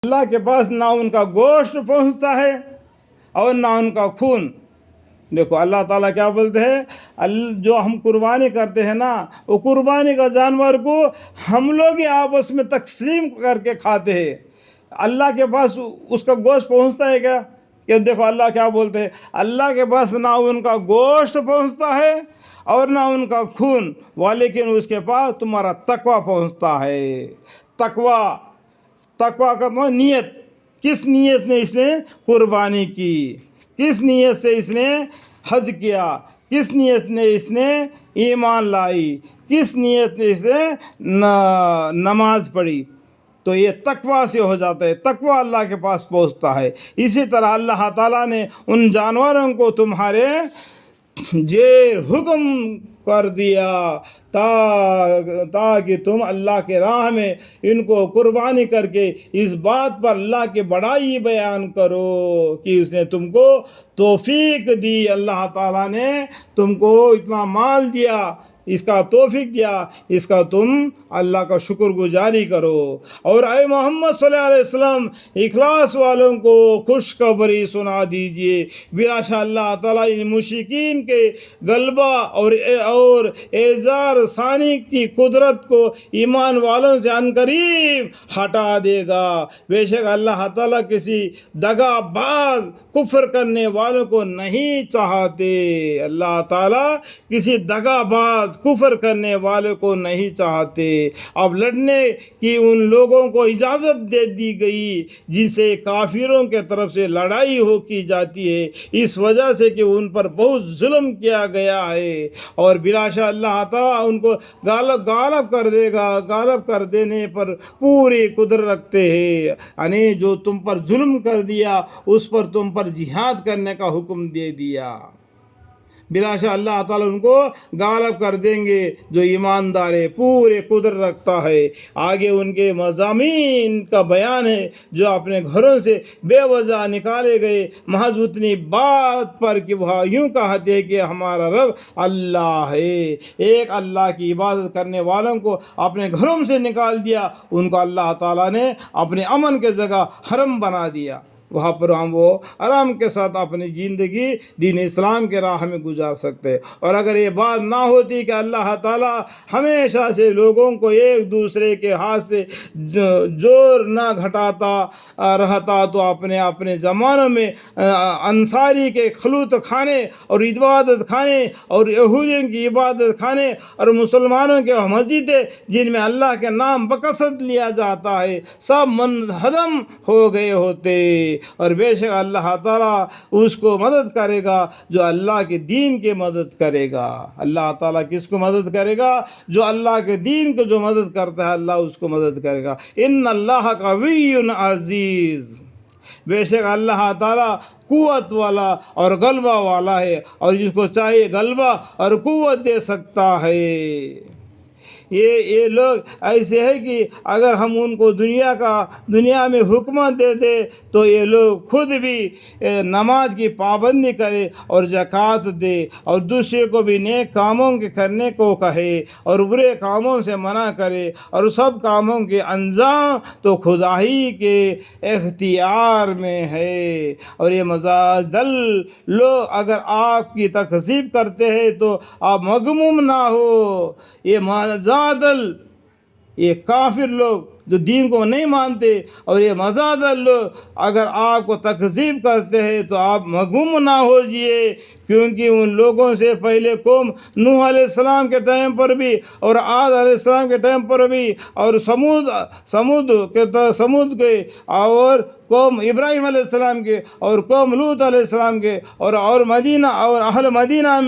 اللہ کے پاس نہ ان کا گوشت پہنچتا ہے اور نہ ان کا خون۔ دیکھو اللہ تعالیٰ کیا بولتے ہیں، جو ہم قربانی کرتے ہیں نا، وہ قربانی کا جانور کو ہم لوگ ہی آپس میں تقسیم کر کے کھاتے ہیں۔ اللہ کے پاس اس کا گوشت پہنچتا ہے کیا؟ کہ دیکھو اللہ کیا بولتے ہیں، اللہ کے پاس نہ ان کا گوشت پہنچتا ہے اور نہ ان کا خون، ولیکن اس کے پاس تمہارا تقوی پہنچتا ہے۔ تقوی کا مطلب نیت، کس نیت نے اس نے قربانی کی، کس نیت سے اس نے حج کیا، کس نیت نے اس نے ایمان لائی، کس نیت نے اس نے نماز پڑھی، تو یہ تقوی سے ہو جاتا ہے، تقوی اللہ کے پاس پہنچتا ہے۔ اسی طرح اللہ تعالیٰ نے ان جانوروں کو تمہارے زیر حکم کر دیا تاکہ تم اللہ کے راہ میں ان کو قربانی کر کے اس بات پر اللہ کی بڑائی بیان کرو کہ اس نے تم کو توفیق دی، اللہ تعالیٰ نے تم کو اتنا مال دیا، اس کا توفیق دیا، اس کا تم اللہ کا شکر گزاری کرو۔ اور اے محمد صلی اللہ علیہ وسلم، اخلاص والوں کو خوشخبری سنا دیجئے، بلا شک اللہ تعالیٰ ان مشرکین کے غلبہ اور اعزار ثانی کی قدرت کو ایمان والوں سے عنقریب ہٹا دے گا۔ بے شک اللہ تعالیٰ کسی دغا باز کفر کرنے والوں کو نہیں چاہتے، اللہ تعالیٰ کسی دغا باز کفر کرنے والوں کو نہیں چاہتے۔ اب لڑنے کی ان لوگوں کو اجازت دے دی گئی جن سے کافروں کے طرف سے لڑائی کی جاتی ہے، اس وجہ سے کہ ان پر بہت ظلم کیا گیا ہے، اور بلا شک اللہ تعالیٰ ان کو غالب کر دے گا، غالب کر دینے پر پوری قدرت رکھتے ہیں، یعنی جو تم پر ظلم کر دیا اس پر تم پر جہاد کرنے کا حکم دے دیا، بلا شک اللہ تعالیٰ ان کو غالب کر دیں گے جو ایماندار ہے، پورے قدرت رکھتا ہے۔ آگے ان کے مضامین کا بیان ہے جو اپنے گھروں سے بے وجہ نکالے گئے محض اتنی بات پر کہ وہ یوں کہتے کہ ہمارا رب اللہ ہے۔ ایک اللہ کی عبادت کرنے والوں کو اپنے گھروں سے نکال دیا، ان کو اللہ تعالیٰ نے اپنے امن کے جگہ حرم بنا دیا، وہاں پر ہم وہ آرام کے ساتھ اپنی زندگی دین اسلام کے راہ میں گزار سکتے۔ اور اگر یہ بات نہ ہوتی کہ اللہ تعالیٰ ہمیشہ سے لوگوں کو ایک دوسرے کے ہاتھ سے جوڑ نہ گھٹاتا رہتا تو اپنے زمانوں میں انصاری کے خلوت خانے اور عبادت خانے اور یہودیوں کی عبادت خانے اور مسلمانوں کے مسجدیں جن میں اللہ کے نام بکثرت لیا جاتا ہے سب منہدم ہو گئے ہوتے، اور بے شک اللہ تعالیٰ اس کو مدد کرے گا جو اللہ کے دین کی مدد کرے گا۔ اللہ تعالیٰ کس کو مدد کرے گا؟ جو اللہ کے دین کو جو مدد کرتا ہے اللہ اس کو مدد کرے گا۔ ان اللہ قوی عزیز، بے شک اللہ تعالیٰ قوت والا اور غلبہ والا ہے، اور جس کو چاہے غلبہ اور قوت دے سکتا ہے۔ یہ لوگ ایسے ہیں کہ اگر ہم ان کو دنیا میں حکمت دے دے تو یہ لوگ خود بھی نماز کی پابندی کرے اور زکوٰۃ دے اور دوسرے کو بھی نیک کاموں کے کرنے کو کہے اور برے کاموں سے منع کرے، اور سب کاموں کے انجام تو خدا ہی کے اختیار میں ہے۔ اور یہ مزادل لوگ اگر آپ کی تکذیب کرتے ہیں تو آپ مغموم نہ ہو، یہ مزادل، یہ کافر لوگ جو دین کو نہیں مانتے اور یہ مزادل لوگ اگر آپ کو تکذیب کرتے ہیں تو آپ مغموم نہ ہوجئے، کیونکہ ان لوگوں سے پہلے قوم نوح علیہ السلام کے ٹائم پر بھی اور عاد علیہ السلام کے ٹائم پر بھی اور سمود کے اور قوم ابراہیم علیہ السلام کے اور قوم لوط علیہ السلام کے اور مدینہ اور اہل مدینہ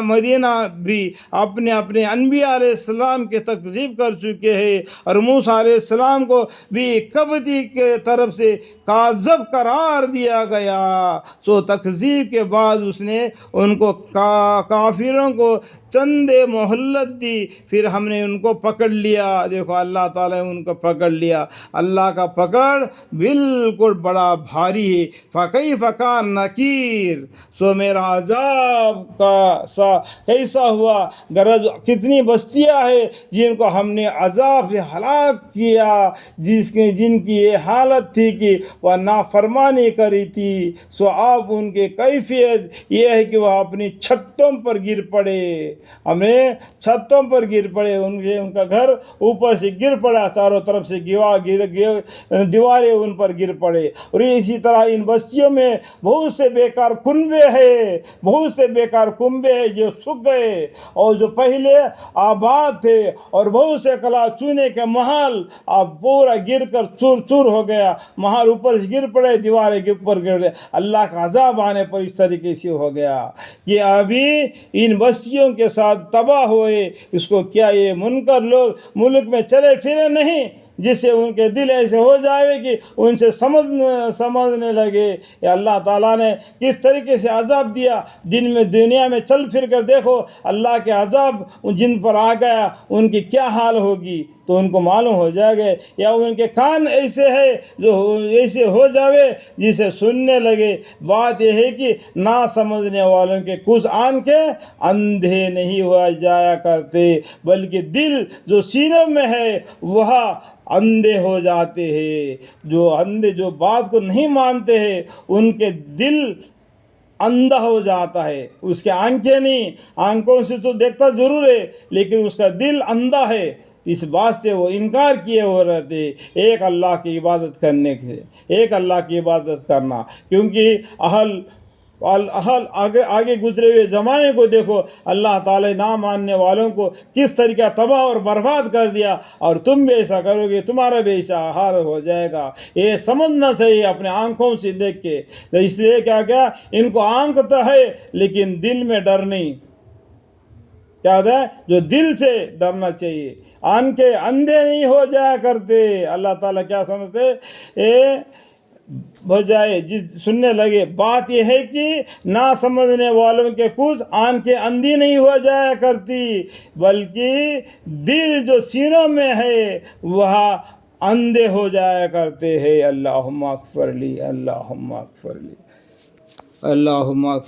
مدینہ بھی اپنے انبیاء علیہ السلام کے تکذیب کر چکے ہیں، اور موسیٰ علیہ السلام کو بھی قبطی کے طرف سے کاذب قرار دیا گیا، سو تکذیب کے بعد اس نے ان کو کافروں کو چند مہلت دی، پھر ہم نے ان کو پکڑ لیا. دیکھو اللہ تعالیٰ نے ان کو پکڑ لیا. اللہ کا پکڑ بالکل بڑا بھاری ہے. فَكَيْفَ كَانَ نَكِيرٌ، سو میرا عذاب کا کیسا ہوا. غرض کتنی بستیاں ہیں جن کو ہم نے عذاب سے ہلاک کیا، جن کی یہ حالت تھی کہ وہ نافرمانی کری تھی. سو اب ان کے کیفیت یہ ہے کہ وہ اپنی چھتوں پر گر پڑے. ہمیں چھتوں پر گر پڑے، ان کا گھر اوپر سے گر پڑا، چاروں طرف سے دیواریں ان پر گر پڑے. اور اسی طرح ان بستیوں میں بہت سے بیکار کنبے ہیں، بہت سے بیکار کنبے ہیں جو سوکھ گئے، اور جو پہلے آباد تھے، اور بہت سے کلا چونے کے محل اب پورا گر کر چور چور ہو گیا. محل اوپر سے گر پڑے، دیواریں اوپر گر گئے. اللہ کا عذاب آنے پر اس طریقے سے ہو گیا کہ ابھی ان بستیوں کے ساتھ تباہ ہوئے. اس کو کیا یہ منکر لوگ ملک میں چلے پھرے نہیں، جس سے ان کے دل ایسے ہو جائے کہ ان سے سمجھنے لگے. یا اللہ تعالیٰ نے کس طریقے سے عذاب دیا. دنیا میں چل پھر کر دیکھو، اللہ کے عذاب جن پر آ گیا ان کی کیا حال ہوگی تو ان کو معلوم ہو جائے گا. یا ان کے کان ایسے ہے جو ایسے ہو جاوے جسے سننے لگے. بات یہ ہے کہ نہ سمجھنے والوں کے کچھ آنکھیں اندھے نہیں ہوا جایا کرتے، بلکہ دل جو سینوں میں ہے وہ اندھے ہو جاتے ہیں. جو بات کو نہیں مانتے ہیں ان کے دل اندھا ہو جاتا ہے. اس کے آنکھیں نہیں، آنکھوں سے تو دیکھتا ضرور ہے لیکن اس کا دل اندھا ہے. اس بات سے وہ انکار کیے ہو رہتے ایک اللہ کی عبادت کرنے کے، ایک اللہ کی عبادت کرنا. کیونکہ آگے گزرے ہوئے زمانے کو دیکھو، اللہ تعالی نہ ماننے والوں کو کس طریقہ تباہ اور برباد کر دیا. اور تم بھی ایسا کرو گے تمہارا بھی ایسا حال ہو جائے گا. یہ سمجھنا چاہیے اپنے آنکھوں سے دیکھ کے. تو اس لیے کیا ان کو آنکھ تو ہے لیکن دل میں ڈر نہیں. کیا ہوتا ہے؟ جو دل سے ڈرنا چاہیے. آنکھیں اندھے نہیں ہو جایا کرتے. اللہ تعالیٰ کیا سمجھتے ہو جائے سننے لگے. بات یہ ہے کہ نہ سمجھنے والوں کے کچھ آنکھیں اندھی نہیں ہو جایا کرتی، بلکہ دل جو سینوں میں ہے وہ اندھے ہو جایا کرتے ہیں. اللہم اغفر لی، اللہم اغفر لی، اللہم